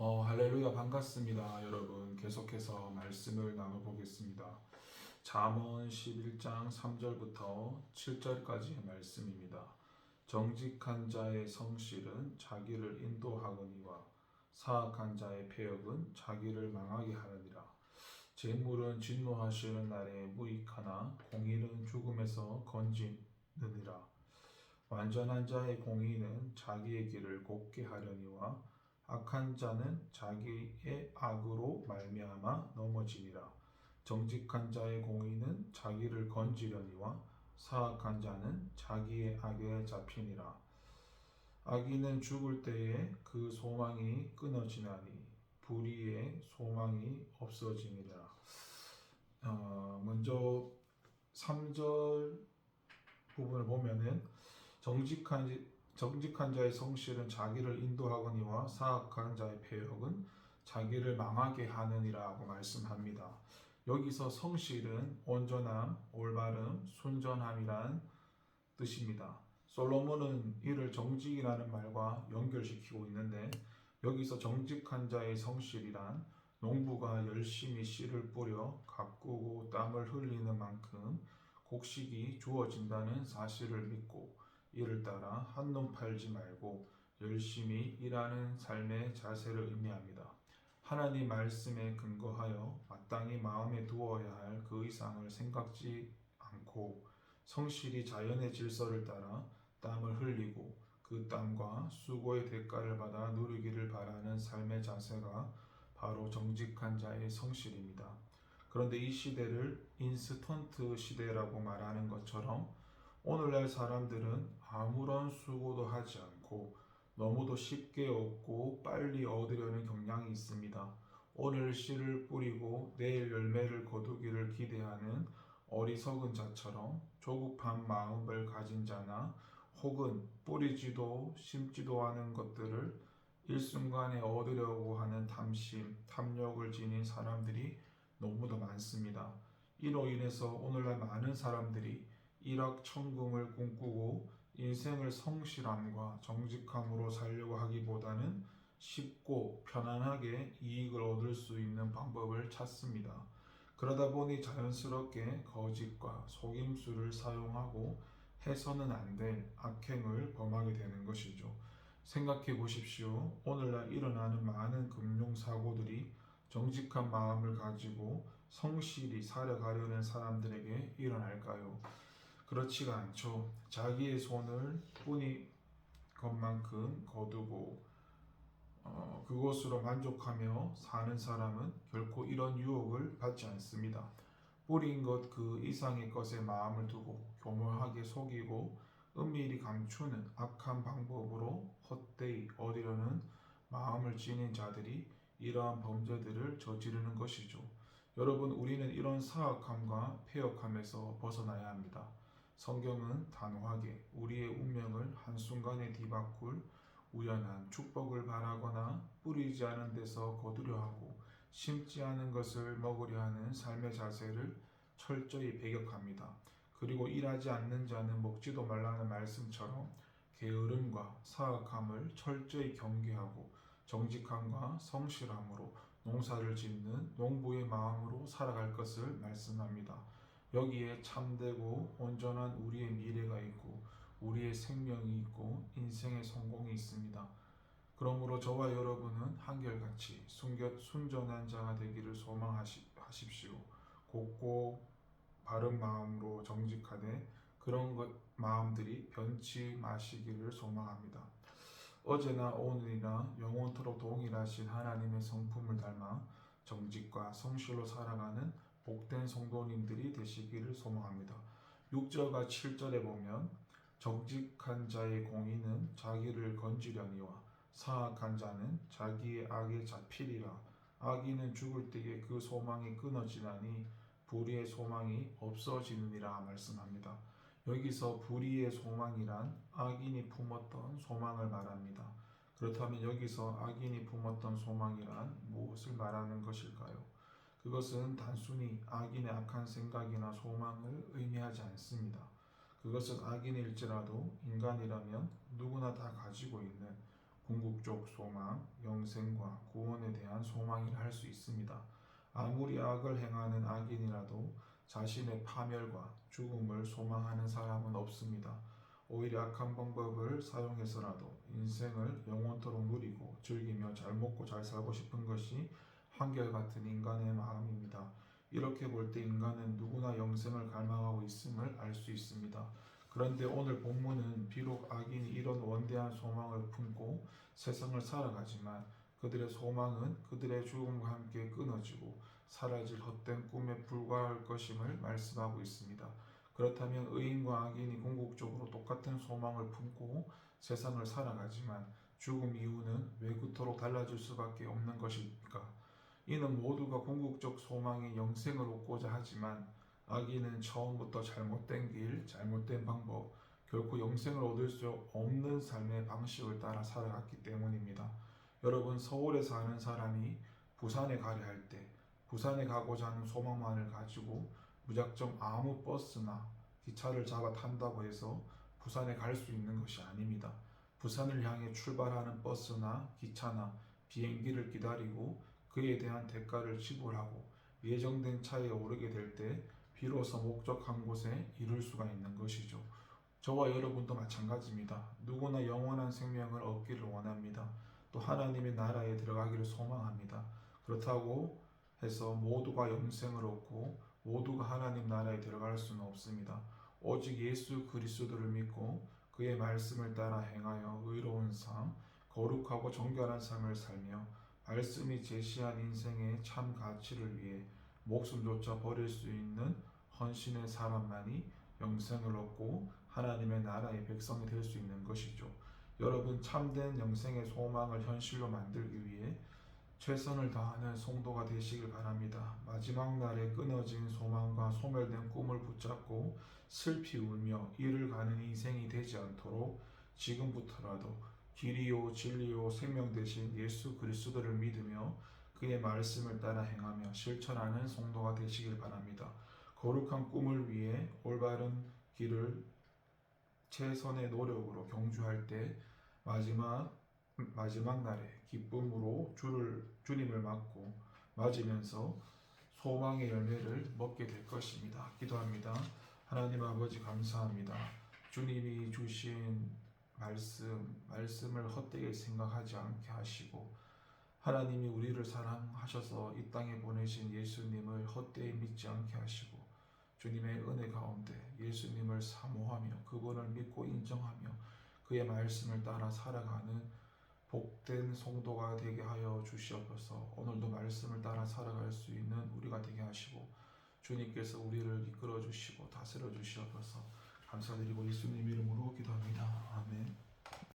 할렐루야 반갑습니다. 여러분 계속해서 말씀을 나눠보겠습니다. 잠언 11장 3절부터 7절까지의 말씀입니다. 정직한 자의 성실은 자기를 인도하거니와 사악한 자의 패역은 자기를 망하게 하느니라. 재물은 진노하시는 날에 무익하나 공의는 죽음에서 건지느니라. 완전한 자의 공의는 자기의 길을 곱게 하려니와 악한 자는 자기의 악으로 말미암아 넘어지니라. 정직한 자의 공의는 자기를 건지려니와 사악한 자는 자기의 악에 잡히니라. 악인은 죽을 때에 그 소망이 끊어지나니 불의의 소망이 없어지니라. 먼저 3절 부분을 보면은 정직한 자의 성실은 자기를 인도하거니와 사악한 자의 패역은 자기를 망하게 하느니라고 말씀합니다. 여기서 성실은 온전함, 올바름, 순전함이란 뜻입니다. 솔로몬은 이를 정직이라는 말과 연결시키고 있는데 여기서 정직한 자의 성실이란 농부가 열심히 씨를 뿌려 가꾸고 땀을 흘리는 만큼 곡식이 주어진다는 사실을 믿고 이를 따라 한눈 팔지 말고 열심히 일하는 삶의 자세를 의미합니다. 하나님 말씀에 근거하여 마땅히 마음에 두어야 할 그 이상을 생각지 않고 성실히 자연의 질서를 따라 땀을 흘리고 그 땀과 수고의 대가를 받아 누리기를 바라는 삶의 자세가 바로 정직한 자의 성실입니다. 그런데 이 시대를 인스턴트 시대라고 말하는 것처럼 오늘날 사람들은 아무런 수고도 하지 않고 너무도 쉽게 얻고 빨리 얻으려는 경향이 있습니다. 오늘 씨를 뿌리고 내일 열매를 거두기를 기대하는 어리석은 자처럼 조급한 마음을 가진 자나 혹은 뿌리지도 심지도 않은 것들을 일순간에 얻으려고 하는 탐심, 탐욕을 지닌 사람들이 너무도 많습니다. 이로 인해서 오늘날 많은 사람들이 일확천금을 꿈꾸고 인생을 성실함과 정직함으로 살려고 하기보다는 쉽고 편안하게 이익을 얻을 수 있는 방법을 찾습니다. 그러다 보니 자연스럽게 거짓과 속임수를 사용하고 해서는 안 될 악행을 범하게 되는 것이죠. 생각해 보십시오. 오늘날 일어나는 많은 금융사고들이 정직한 마음을 가지고 성실히 살아가려는 사람들에게 일어날까요? 그렇지가 않죠. 자기의 손을 뿌니 것만큼 거두고 그것으로 만족하며 사는 사람은 결코 이런 유혹을 받지 않습니다. 뿌린 것 그 이상의 것에 마음을 두고 교묘하게 속이고 은밀히 감추는 악한 방법으로 헛되이 얻으려는 마음을 지닌 자들이 이러한 범죄들을 저지르는 것이죠. 여러분, 우리는 이런 사악함과 패역함에서 벗어나야 합니다. 성경은 단호하게 우리의 운명을 한순간에 뒤바꿀 우연한 축복을 바라거나 뿌리지 않은 데서 거두려 하고 심지 않은 것을 먹으려 하는 삶의 자세를 철저히 배격합니다. 그리고 일하지 않는 자는 먹지도 말라는 말씀처럼 게으름과 사악함을 철저히 경계하고 정직함과 성실함으로 농사를 짓는 농부의 마음으로 살아갈 것을 말씀합니다. 여기에 참되고 온전한 우리의 미래가 있고 우리의 생명이 있고 인생의 성공이 있습니다. 그러므로 저와 여러분은 한결같이 순전한 자가 되기를 소망하십시오. 곱고 바른 마음으로 정직하되 그런 마음들이 변치 마시기를 소망합니다. 어제나 오늘이나 영원토록 동일하신 하나님의 성품을 닮아 정직과 성실로 살아가는 복된 성도님들이 되시기를 소망합니다. 6절과 7절에 보면 정직한 자의 공의는 자기를 건지려니와 사악한 자는 자기의 악에 잡히리라. 악인은 죽을 때에 그 소망이 끊어지나니 불의의 소망이 없어지느니라 말씀합니다. 여기서 불의의 소망이란 악인이 품었던 소망을 말합니다. 그렇다면 여기서 악인이 품었던 소망이란 무엇을 말하는 것일까요? 그것은 단순히 악인의 악한 생각이나 소망을 의미하지 않습니다. 그것은 악인일지라도 인간이라면 누구나 다 가지고 있는 궁극적 소망, 영생과 구원에 대한 소망이라 할 수 있습니다. 아무리 악을 행하는 악인이라도 자신의 파멸과 죽음을 소망하는 사람은 없습니다. 오히려 악한 방법을 사용해서라도 인생을 영원토록 누리고 즐기며 잘 먹고 잘 살고 싶은 것이 한결같은 인간의 마음입니다. 이렇게 볼 때 인간은 누구나 영생을 갈망하고 있음을 알 수 있습니다. 그런데 오늘 본문은 비록 악인이 이런 원대한 소망을 품고 세상을 살아가지만 그들의 소망은 그들의 죽음과 함께 끊어지고 사라질 헛된 꿈에 불과할 것임을 말씀하고 있습니다. 그렇다면 의인과 악인이 궁극적으로 똑같은 소망을 품고 세상을 살아가지만 죽음 이후는 왜 그토록 달라질 수밖에 없는 것일까? 이는 모두가 궁극적 소망의 영생을 얻고자 하지만 악인은 처음부터 잘못된 길, 잘못된 방법, 결코 영생을 얻을 수 없는 삶의 방식을 따라 살아갔기 때문입니다. 여러분, 서울에 사는 사람이 부산에 가려 할 때 부산에 가고자 하는 소망만을 가지고 무작정 아무 버스나 기차를 잡아 탄다고 해서 부산에 갈 수 있는 것이 아닙니다. 부산을 향해 출발하는 버스나 기차나 비행기를 기다리고 그에 대한 대가를 지불하고 예정된 차에 오르게 될 때 비로소 목적한 곳에 이룰 수가 있는 것이죠. 저와 여러분도 마찬가지입니다. 누구나 영원한 생명을 얻기를 원합니다. 또 하나님의 나라에 들어가기를 소망합니다. 그렇다고 해서 모두가 영생을 얻고 모두가 하나님 나라에 들어갈 수는 없습니다. 오직 예수 그리스도를 믿고 그의 말씀을 따라 행하여 의로운 삶, 거룩하고 정결한 삶을 살며 말씀이 제시한 인생의 참 가치를 위해 목숨조차 버릴 수 있는 헌신의 사람만이 영생을 얻고 하나님의 나라의 백성이 될 수 있는 것이죠. 여러분, 참된 영생의 소망을 현실로 만들기 위해 최선을 다하는 성도가 되시길 바랍니다. 마지막 날에 끊어진 소망과 소멸된 꿈을 붙잡고 슬피 울며 이를 가는 인생이 되지 않도록 지금부터라도 길이요 진리요 생명 되신 예수 그리스도를 믿으며 그의 말씀을 따라 행하며 실천하는 성도가 되시길 바랍니다. 거룩한 꿈을 위해 올바른 길을 최선의 노력으로 경주할 때 마지막 날에 기쁨으로 주님을 맞으면서 소망의 열매를 먹게 될 것입니다. 기도합니다. 하나님 아버지, 감사합니다. 주님이 주신 말씀을 헛되게 생각하지 않게 하시고 하나님이 우리를 사랑하셔서 이 땅에 보내신 예수님을 헛되이 믿지 않게 하시고 주님의 은혜 가운데 예수님을 사모하며 그분을 믿고 인정하며 그의 말씀을 따라 살아가는 복된 성도가 되게 하여 주시옵소서. 오늘도 말씀을 따라 살아갈 수 있는 우리가 되게 하시고 주님께서 우리를 이끌어 주시고 다스려 주시옵소서. 감사드리고 예수님 이름으로 기도합니다. 아멘.